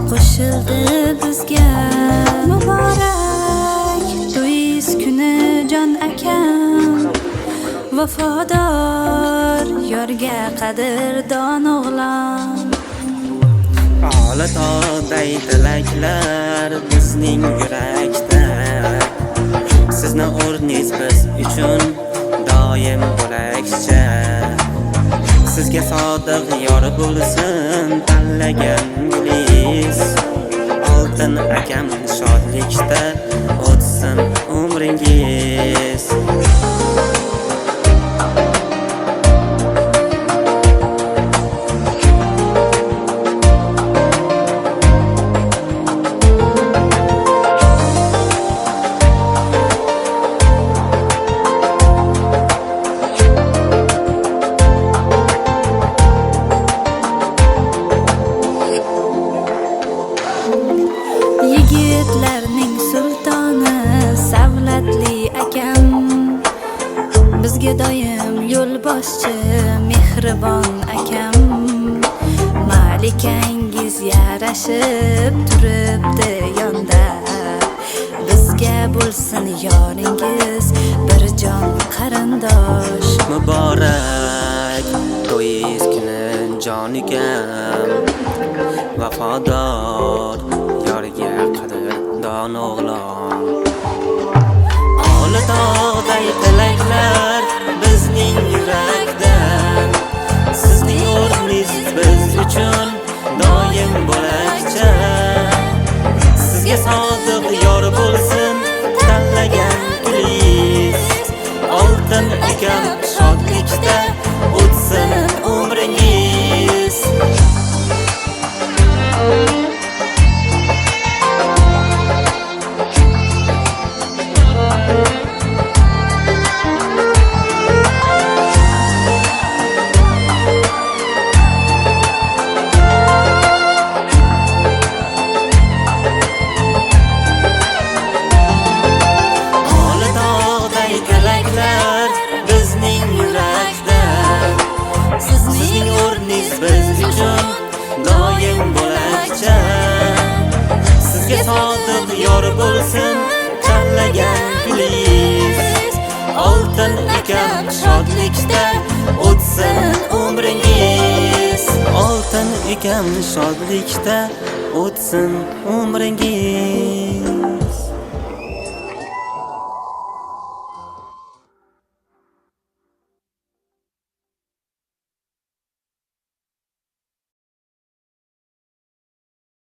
qo'shildi bizga. Muborak to'yingiz kuni jon akam, vafodor yorga qadrdon o'g'lon. Olatog'day tilaklar bizning yurakda, sizni o'rningiz biz uchun doim bo'lakcha. Sizga sodiq yor bo'lsin tanlagan gulingiz, oltin akam shodlikda o'tsin umringiz. Yigitlarning sultoni savlatli akam, bizga doim yo'lboshchi mehribon akam. Malikangiz yarashib turibdi yonda, bizga bo'lsin yoringiz bir jon qarindosh. Muborak to'yingiz kuni jonikam, vafodor yorga qadrdon o'g'lon. Olatog'day tilaklar bizning yurakda, sizning o'rningiz biz uchun doim bo'lakcha. Sizga sodiq yor bo'lsin tanlagan gulingiz, oltin akam shodlikda o'tsin umringiz. Bizning yurakda, sizning o'rningiz biz uchun doim bo'lakcha. Sizga sodiq yor bo'lsin tanlagan gulingiz, oltin akam shodlikda o'tsin umringiz. Oltin akam shodlikda o'tsin umringiz.